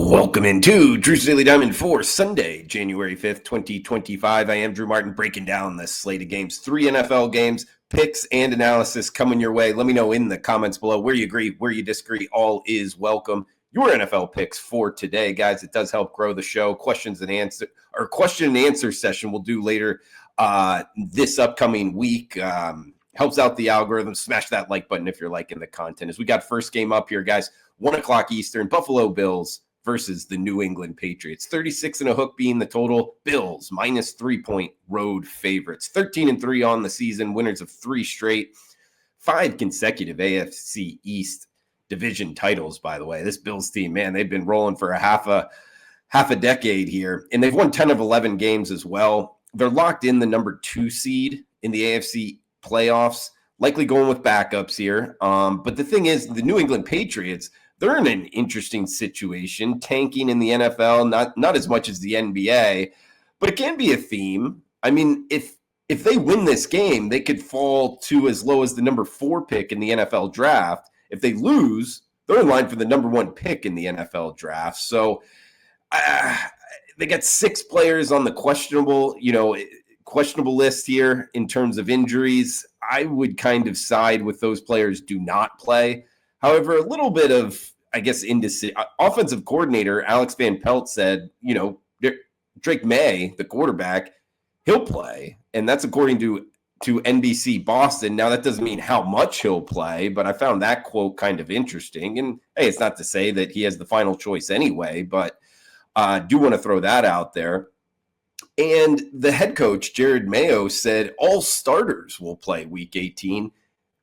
Welcome into Drew's Daily Diamond for Sunday, January 5th, 2025. I am Drew Martin breaking down the slate of games, 3 NFL games, picks and analysis coming your way. Let me know in the comments below where you agree, where you disagree. All is welcome. Your NFL picks for today, guys. It does help grow the show. Question and answer session we'll do later this upcoming week. Helps out the algorithm. Smash that like button if you're liking the content. As we got first game up here, guys, 1 o'clock Eastern, Buffalo Bills versus the New England Patriots. 36 and a hook being the total. Bills minus 3-point road favorites. 13-3 on the season. Winners of 3 straight. 5 consecutive AFC East division titles, by the way. This Bills team, man, they've been rolling for a half a decade here. And they've won 10 of 11 games as well. They're locked in the number 2 seed in the AFC playoffs. Likely going with backups here. But the thing is, the New England Patriots, they're in an interesting situation, tanking in the NFL, not as much as the NBA, but it can be a theme. I mean, if they win this game, they could fall to as low as the number 4 pick in the NFL draft. If they lose, they're in line for the number 1 pick in the NFL draft. So they got 6 players on the questionable list here in terms of injuries. I would kind of side with those players do not play. However, a little bit of, I guess, offensive coordinator Alex Van Pelt said, Drake May, the quarterback, he'll play. And that's according to NBC Boston. Now, that doesn't mean how much he'll play, but I found that quote kind of interesting. And, hey, it's not to say that he has the final choice anyway, but I do want to throw that out there. And the head coach, Jared Mayo, said all starters will play Week 18.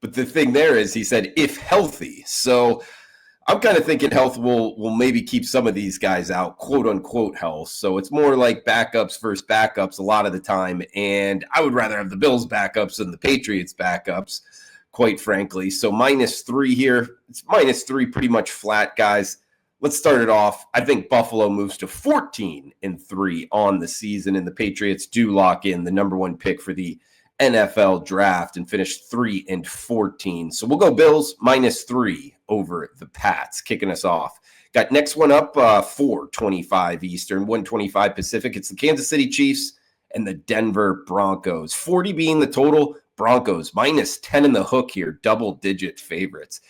But the thing there is, he said, if healthy. So I'm kind of thinking health will maybe keep some of these guys out, quote unquote health. So it's more like backups versus backups a lot of the time. And I would rather have the Bills backups than the Patriots backups, quite frankly. So -3 here. It's -3 pretty much flat, guys. Let's start it off. I think Buffalo moves to 14-3 on the season, and the Patriots do lock in the number 1 pick for the NFL draft and finish 3-14. So we'll go Bills -3 over the Pats, kicking us off. Got next one up, 4:25 Eastern, 1:25 Pacific. It's the Kansas City Chiefs and the Denver Broncos. 40 being the total. Broncos -10 in the hook here, double-digit favorites.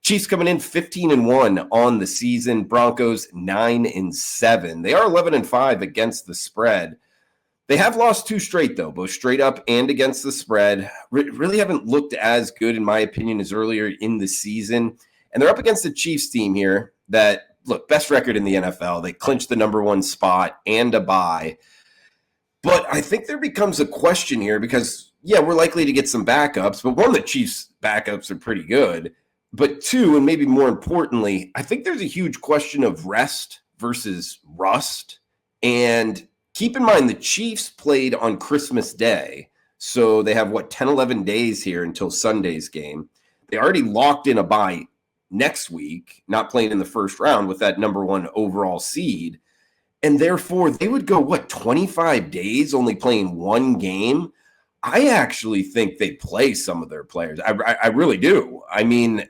Chiefs coming in 15-1 on the season. Broncos 9-7. They are 11-5 against the spread. They have lost 2 straight, though, both straight up and against the spread. Really haven't looked as good, in my opinion, as earlier in the season. And they're up against the Chiefs team here that, look, best record in the NFL. They clinched the number 1 spot and a bye. But I think there becomes a question here because, yeah, we're likely to get some backups. But 1, the Chiefs' backups are pretty good. But 2, and maybe more importantly, I think there's a huge question of rest versus rust. And keep in mind, the Chiefs played on Christmas Day, so they have, 10, 11 days here until Sunday's game. They already locked in a bye next week, not playing in the first round with that number 1 overall seed. And therefore, they would go, 25 days only playing 1 game? I actually think they play some of their players. I really do. I mean,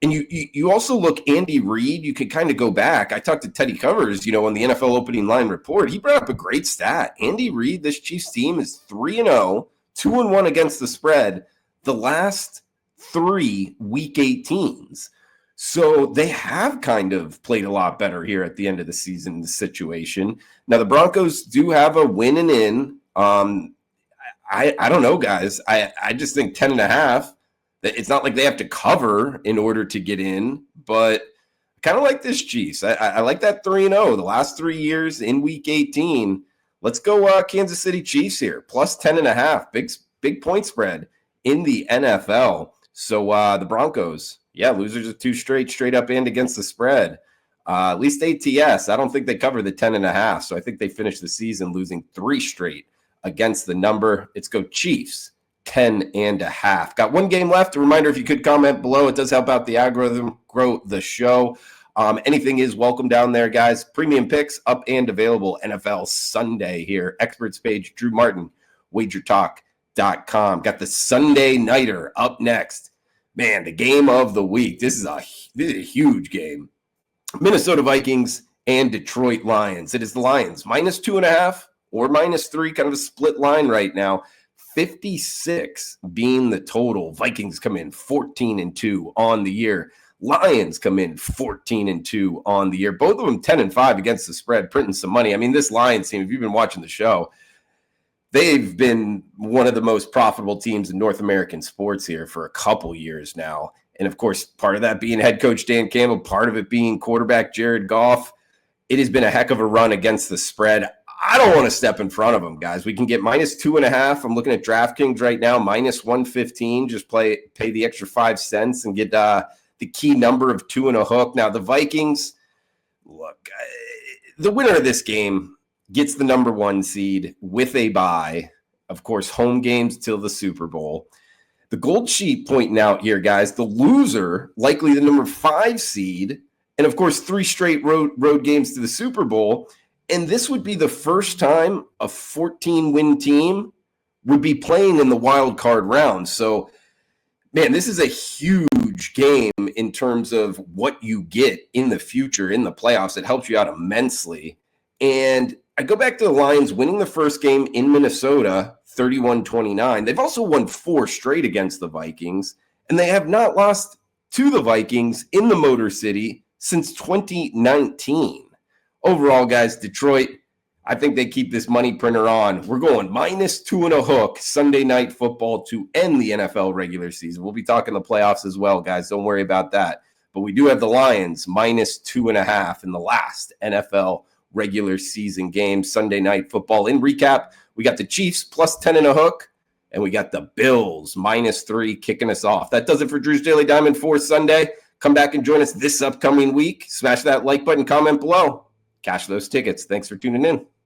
and you also look, Andy Reid, you can kind of go back. I talked to Teddy Covers, on the NFL opening line report. He brought up a great stat. Andy Reid, this Chiefs team is 3-0, 2-1 against the spread, the last 3 Week 18s. So they have kind of played a lot better here at the end of the season in the situation. Now, the Broncos do have a win and in. I don't know, guys. I just think 10.5. It's not like they have to cover in order to get in, but I kind of like this Chiefs. I like that 3-0 the last 3 years in Week 18. Let's go Kansas City Chiefs here, plus 10.5. Big point spread in the NFL. So the Broncos, losers of 2 straight up and against the spread. At least ATS, I don't think they cover the 10.5. So I think they finish the season losing 3 straight against the number. Let's go Chiefs. 10.5. Got 1 game left. A reminder, if you could comment below, it does help out the algorithm, grow the show. Anything is welcome down there, guys. Premium picks up and available NFL Sunday here. Experts page, Drew Martin, WagerTalk.com. Got the Sunday Nighter up next. Man, the game of the week. This is a huge game. Minnesota Vikings and Detroit Lions. It is the Lions -2.5 or -3, kind of a split line right now. 56 being the total. Vikings come in 14-2 on the year. Lions come in 14-2 on the year. Both of them 10-5 against the spread, printing some money. I mean, this Lions team, if you've been watching the show, they've been one of the most profitable teams in North American sports here for a couple years now. And of course, part of that being head coach Dan Campbell, part of it being quarterback Jared Goff. It has been a heck of a run against the spread. I don't want to step in front of them, guys. We can get -2.5. I'm looking at DraftKings right now, -115. Just pay the extra 5 cents and get the key number of 2 and a hook. Now, the Vikings, look, the winner of this game gets the number 1 seed with a bye. Of course, home games till the Super Bowl. The gold sheet pointing out here, guys, the loser, likely the number 5 seed, and of course, 3 straight road games to the Super Bowl. And this would be the first time a 14-win team would be playing in the wild card round. So, man, this is a huge game in terms of what you get in the future in the playoffs. It helps you out immensely. And I go back to the Lions winning the first game in Minnesota, 31-29. They've also won 4 straight against the Vikings, and they have not lost to the Vikings in the Motor City since 2019. Overall, guys, Detroit, I think they keep this money printer on. We're going -2 and a hook Sunday Night Football to end the NFL regular season. We'll be talking the playoffs as well, guys. Don't worry about that. But we do have the Lions -2.5 in the last NFL regular season game, Sunday Night Football. In recap, we got the Chiefs +10 and a hook, and we got the Bills -3 kicking us off. That does it for Drew's Daily Diamond for Sunday. Come back and join us this upcoming week. Smash that like button, comment below. Cash those tickets. Thanks for tuning in.